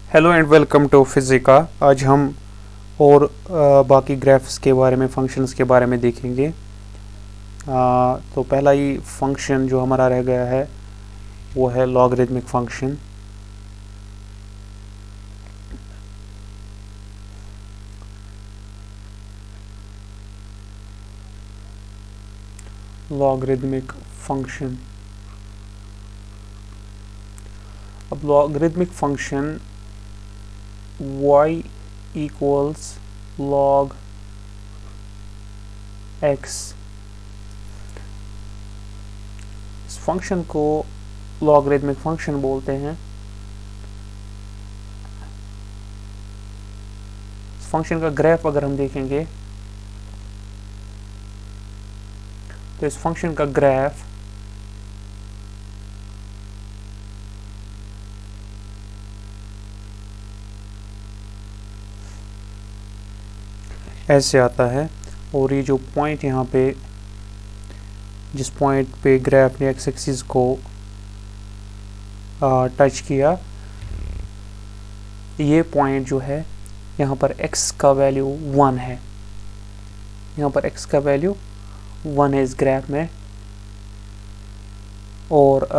Hello and welcome to Physica. आज हम और बाकी ग्राफ्स के बारे में, फंक्शंस के बारे में देखेंगे। तो पहला ही फंक्शन जो हमारा रह गया है वो है लॉगरिथमिक फंक्शन। Logarithmic function. अब logarithmic function y equals log x, इस फंक्शन को लॉगरिथमिक फंक्शन बोलते हैं। इस फंक्शन का ग्राफ अगर हम देखेंगे तो इस फंक्शन का ग्राफ ऐसे आता है, और ये जो पॉइंट यहाँ पे, जिस पॉइंट पे ग्राफ ने एक्स एक्सिस को टच किया, ये पॉइंट जो है यहाँ पर x का वैल्यू 1 है। यहाँ पर x का वैल्यू 1 है इस ग्राफ में, और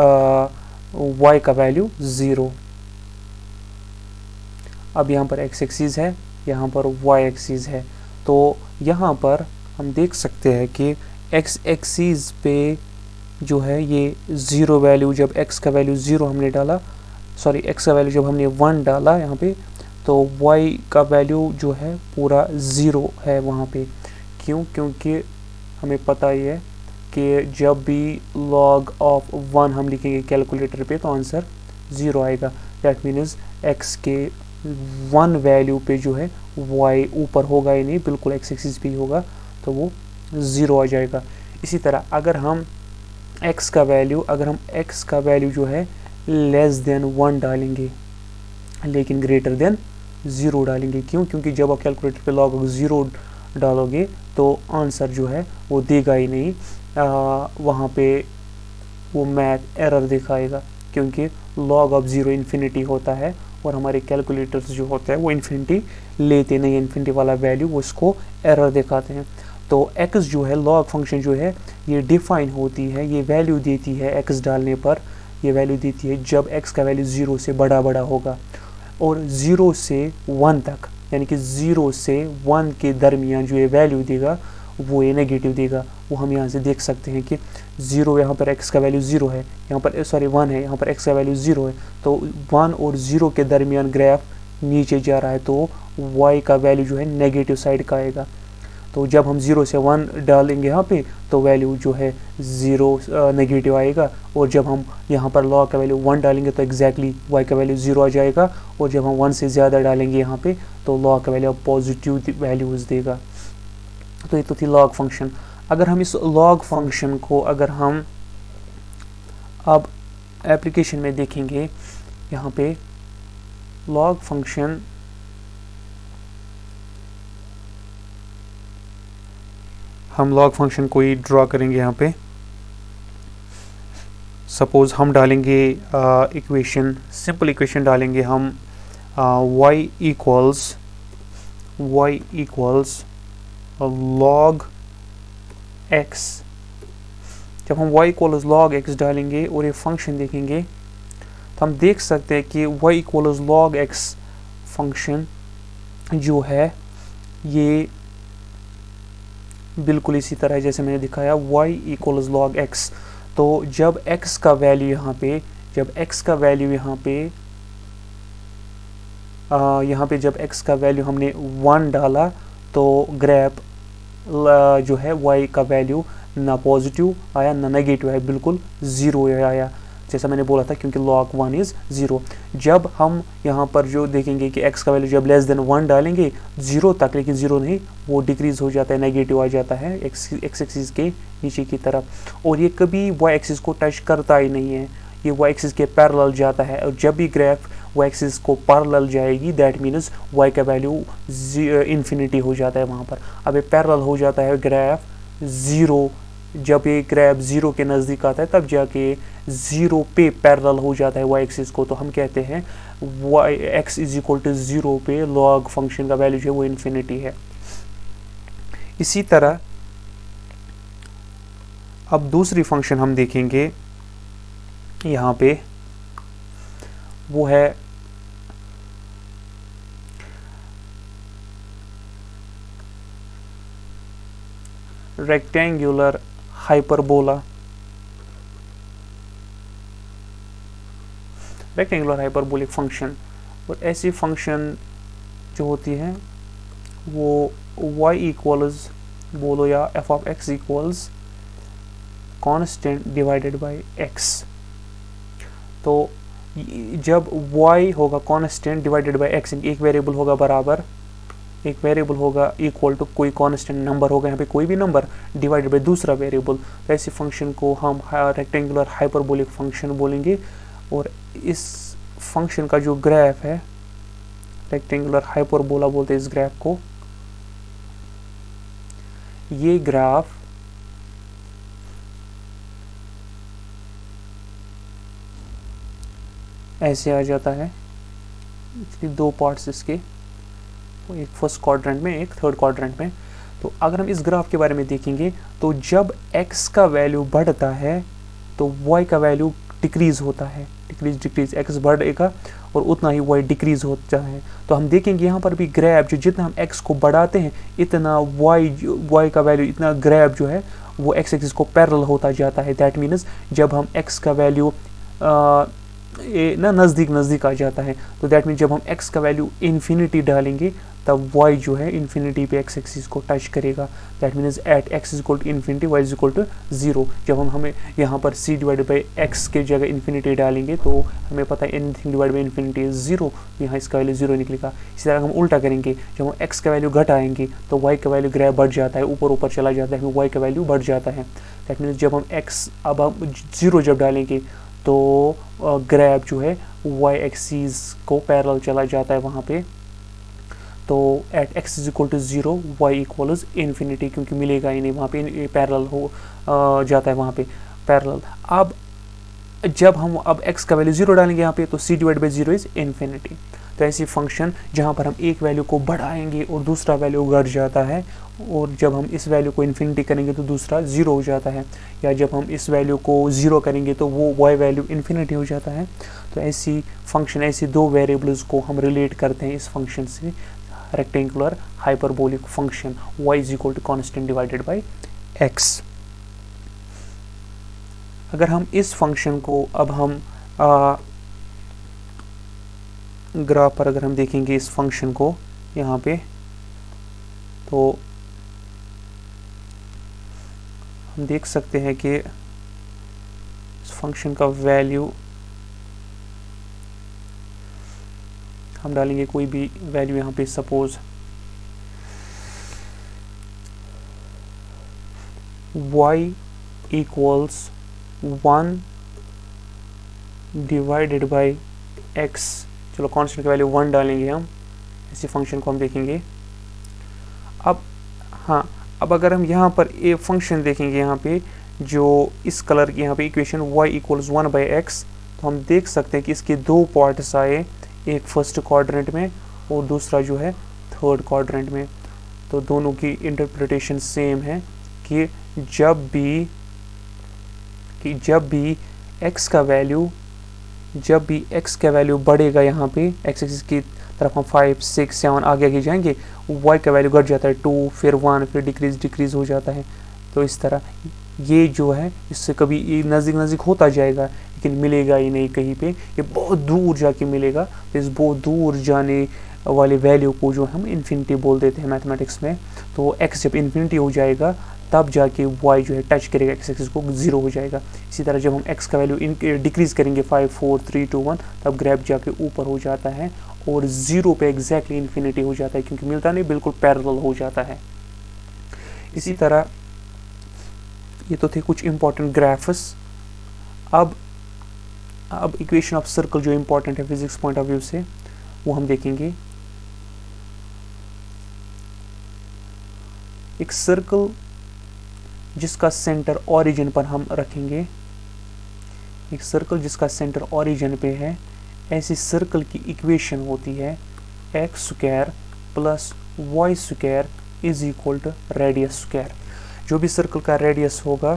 y का वैल्यू 0। अब यहाँ पर x एक्सिस है, यहाँ पर y एक्सिस है। तो यहाँ पर हम देख सकते हैं कि x एक्सिस पे जो है ये 0 वैल्यू, जब x का वैल्यू 0 हमने डाला, सॉरी x का वैल्यू जब हमने 1 डाला यहाँ पे, तो y का वैल्यू जो है पूरा 0 है वहाँ पे। क्यों? क्योंकि हमें पता ही है कि जब भी log ऑफ 1 हम लिखेंगे कैलकुलेटर पे तो आंसर 0 आएगा। दैट मीन्स x के 1 वैल्यू पे जो है y ऊपर होगा ही नहीं, बिल्कुल x एक्सिस पे ही होगा, तो वो 0 आ जाएगा। इसी तरह अगर हम x का वैल्यू जो है लेस देन 1 डालेंगे लेकिन ग्रेटर देन 0 डालेंगे। क्यों? क्योंकि जब आप कैलकुलेटर पे log 0 डालोगे तो आंसर जो है वो देगा ही नहीं, वहाँ पे वो मैथ एरर दिखाएगा, क्योंकि log ऑफ 0 इन्फिनिटी होता है और हमारे कैलकुलेटर्स जो होते हैं वो इन्फिनिटी लेते नहीं, इन्फिनिटी वाला वैल्यू वो इसको एरर दिखाते हैं। तो x जो है, log फंक्शन जो है, ये डिफाइन होती है, ये वैल्यू देती है x डालने पर, ये वैल्यू देती है जब x का वैल्यू 0 से बड़ा होगा, और 0 से 1 तक, यानी कि 0 से 1 के दरमियान जो ये वैल्यू देगा वो ये नेगेटिव देगा। वो हम यहाँ से देख सकते हैं कि 0, यहाँ पर x का वैल्यू 0 है, यहाँ पर 1 है, यहाँ पर x का वैल्यू 0 है, तो 1 और 0 के दरमियान ग्राफ नीचे जा रहा है, तो y का वैल्यू जो है नेगेटिव साइड का आएगा। तो जब हम 0 से 1 डालेंगे यहाँ पे तो वैल्यू जो है 0 नेगेटिव आएगा, और जब हम यहाँ पर log का वैल्यू 1 डालेंगे तो एग्जैक्टली y का वैल्यू 0 आ जाएगा, और जब हम 1 से ज़्यादा डालेंगे यहाँ पे तो log का वैल्यू पॉजिटिव वैल्यूज़ देगा। तो ये तो थी log फंक्शन। अगर हम इस log फंक्शन को अगर हम अब एप्लीकेशन में देखेंगे, यहाँ पे log फंक्शन हम log फंक्शन को ही ड्रॉ करेंगे। यहाँ पे सपोज हम डालेंगे इक्वेशन, सिंपल इक्वेशन डालेंगे हम, y इक्वल्स log x। जब हम y इक्वल्स log x डालेंगे और ये फंक्शन देखेंगे तो हम देख सकते हैं कि y equals log x function जो है ये बिल्कुल इसी तरह जैसे मैंने दिखाया, y इक्वल्स log x। तो जब x का वैल्यू यहाँ पे, जब x का वैल्यू जब x का वैल्यू हमने 1 डाला तो ग्राफ जो है y का वैल्यू ना पॉजिटिव आया ना नेगेटिव आया, बिल्कुल 0 आया, जैसा मैंने बोला था, क्योंकि log 1 इज़ 0। जब हम यहाँ पर जो देखेंगे कि x का वैल्यू जब लेस देन 1 डालेंगे 0 तक, लेकिन 0 नहीं, वो डिक्रीज हो जाता है, नेगेटिव आ जाता है x एक्सिस के नीचे की तरफ, और ये कभी y एक्सिस को टच करता ही नहीं है, ये y एक्सिस के पैरेलल जाता है। और जब भी ग्राफ y एक्सिस को पैरेलल जाएगी दैट मीन्स y का वैल्यू इन्फिनिटी हो जाता है वहाँ पर। अब ये पैरेलल हो जाता है ग्राफ 0 जब ये ग्राफ 0 के नज़दीक आता है तब जाके 0 पे पैरेलल हो जाता है y एक्सिस को, तो हम कहते हैं x इज इक्वल टू 0 पे लॉग फंक्शन का वैल्यू जो है वो इन्फिनिटी है। इसी तरह अब दूसरी फंक्शन हम देखेंगे यहाँ पे, वो है rectangular hyperbola. Rectangular hyperbolic function, और ऐसी फंक्शन जो होती है वो y इक्वल्स बोलो या f of x equals constant divided by x। तो जब y होगा कांस्टेंट डिवाइडेड बाय x, एक वेरिएबल होगा बराबर, एक वेरिएबल होगा इक्वल टू कोई कांस्टेंट नंबर होगा यहाँ पे कोई भी नंबर डिवाइडेड बाय दूसरा वेरिएबल, तो ऐसी फंक्शन को हम रेक्टेंगुलर हाइपरबोलिक फंक्शन बोलेंगे। और इस फंक्शन का जो ग्राफ है, रेक्टेंगुलर हाइपरबोला बोलते हैं इस ग्राफ को, ये ग्राफ ऐसे आ जाता है। दो पार्ट्स इसके, एक फर्स्ट क्वाड्रेंट में एक थर्ड क्वाड्रेंट में। तो अगर हम इस ग्राफ के बारे में देखेंगे तो जब x का वैल्यू बढ़ता है तो y का वैल्यू डिक्रीज होता है, डिक्रीज x बढ़ेगा और उतना ही y डिक्रीज होता है। तो हम देखेंगे यहाँ पर भी ग्राफ जो जितना हम x को बढ़ाते हैं इतना y का वैल्यू, इतना ग्राफ जो है वो x एक्सिस को पैरेलल होता जाता है। दैट मीन्स जब हम x का वैल्यू नज़दीक आ जाता है, तो दैट मीन जब हम x का वैल्यू इन्फिनिटी डालेंगे तब y जो है इन्फिनिटी पे x एक्सिस को टच करेगा। That means at x is equal to infinity y is equal to 0। जब हम हमें यहाँ पर c डिवाइड बाई x के जगह इन्फिनिटी डालेंगे तो हमें पता है anything divide by infinity is 0, यहाँ इसका वैल्यू 0 निकलेगा। इसी तरह हम उल्टा करेंगे, जब हम x का वैल्यू घटाएंगे तो y का वैल्यू ग्राफ बढ़ जाता है, ऊपर चला जाता है, y का वैल्यू बढ़ जाता है। दैट मीन्स जब हम x अब हम 0 जब डालेंगे तो ग्राफ जो है y एक्सिस को पैरेलल चला जाता है वहाँ पे। तो at x is equal to 0 y equals infinity, क्योंकि मिलेगा ही नहीं वहाँ पे, पैरेलल हो जाता है वहाँ पे पैरेलल। अब जब हम अब x का वैल्यू 0 डालेंगे यहाँ पे तो c divide by 0 is infinity. तो ऐसी फंक्शन जहाँ पर हम एक वैल्यू को बढ़ाएंगे और दूसरा वैल्यू घट जाता है, और जब हम इस वैल्यू को इन्फिनिटी करेंगे तो दूसरा 0 हो जाता है, या जब हम इस वैल्यू को 0 करेंगे तो वो y वैल्यू इन्फिनिटी हो जाता है। तो ऐसी फंक्शन, ऐसी दो वेरिएबल्स को हम रिलेट करते हैं इस फंक्शन से, rectangular hyperbolic function y is equal to constant divided by x। अगर हम इस फंक्शन को अब हम ग्राफ पर अगर हम देखेंगे इस फंक्शन को यहाँ पे, तो हम देख सकते हैं कि इस फंक्शन का वैल्यू हम डालेंगे कोई भी वैल्यू यहाँ पे, suppose y equals 1 divided by x। चलो कांस्टेंट का वैल्यू 1 डालेंगे हम, इसी फंक्शन को हम देखेंगे। अब हाँ, अब अगर हम यहाँ पर ये फंक्शन देखेंगे यहाँ पे जो इस कलर की यहाँ पे equation y equals 1 by x, तो हम देख सकते हैं कि इसके दो पार्ट्स आए, एक फर्स्ट क्वाड्रेंट में और दूसरा जो है थर्ड क्वाड्रेंट में। तो दोनों की इंटरप्रिटेशन सेम है कि जब भी x का वैल्यू बढ़ेगा यहाँ पे x एक्सिस की तरफ हम 5, 6, 7 आगे जाएंगे, y का वैल्यू घट जाता है 2, फिर 1, फिर डिक्रीज हो जाता है। तो इस तरह ये जो है इससे कभी नज़दीक होता जाएगा लेकिन मिलेगा ही नहीं कहीं पे, ये बहुत दूर जाके मिलेगा। तो इस बहुत दूर जाने वाले वैल्यू को जो हम इन्फिनिटी बोल देते हैं मैथमेटिक्स में। तो x जब इन्फिनिटी हो जाएगा तब जाके y जो है टच करेगा x एक्सिस को, 0 हो जाएगा। इसी तरह जब हम x का वैल्यू डिक्रीज करेंगे 5, 4, 3, 2, 1, तब ग्राफ जाके ऊपर हो जाता है और 0 पे एग्जैक्टली इन्फिनिटी हो जाता है, क्योंकि मिलता नहीं, बिल्कुल पैरेलल हो जाता है। इसी तरह ये तो थे कुछ इंपॉर्टेंट ग्राफ्स। अब इक्वेशन ऑफ सर्कल जो इंपॉर्टेंट है फिजिक्स पॉइंट ऑफ व्यू से, वो हम देखेंगे। एक सर्कल जिसका सेंटर ओरिजिन पर हम रखेंगे, एक सर्कल जिसका सेंटर ओरिजिन पे है, ऐसी सर्कल की इक्वेशन होती है x square plus y square is equal to radius square. जो भी सर्कल का रेडियस होगा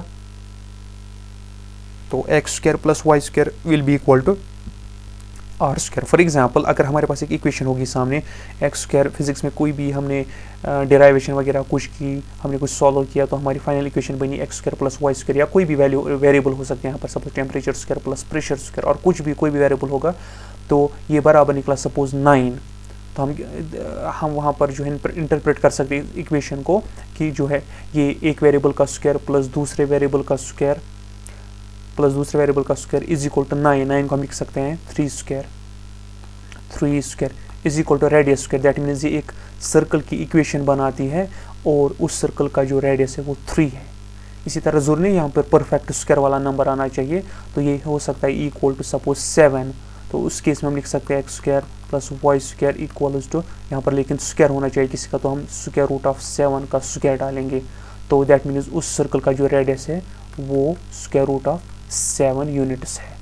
तो x square plus y square will be equal to r square. For example अगर हमारे पास एक इक्वेशन होगी सामने, एक्स स्क्वायर फिजिक्स में कोई भी हमने डेराइवेशन वगैरह कुछ की, हमने कुछ सॉल्व किया तो हमारी फाइनल इक्वेशन बनी x square plus y square, या कोई भी वैल्यू वेरिएबल हो सकते हैं यहाँ पर, suppose temperature square plus pressure square और कुछ भी कोई भी वेरिएबल होगा, तो ये बराबर निकला सपोज 9। तो हम वहाँ पर जो है इंटरप्रेट कर सकते हैं इक्वेशन को कि जो है ये एक वेरिएबल का स्क्वायर प्लस दूसरे वेरिएबल का स्क्वायर इज इक्वल टू 9 को हम लिख सकते हैं 3 square is equal to radius square. That means ये एक सर्कल की इक्वेशन बनाती है और उस सर्कल का जो रेडियस है वो 3 है। इसी तरह जरूरी नहीं यहाँ पर परफेक्ट स्क्वायर वाला नंबर आना चाहिए, तो ये हो सकता है इक्वल टू सपोज 7, तो उस केस में हम लिख सकते हैं x square plus y square equals to, यहाँ पर लेकिन स्क्वायर होना चाहिए किसी का, तो हम स्क्वायर रूट ऑफ 7 का स्क्वायर डालेंगे, तो दैट मीन्स उस सर्कल का जो रेडियस है वो स्क्वायर रूट ऑफ 7 यूनिट्स है।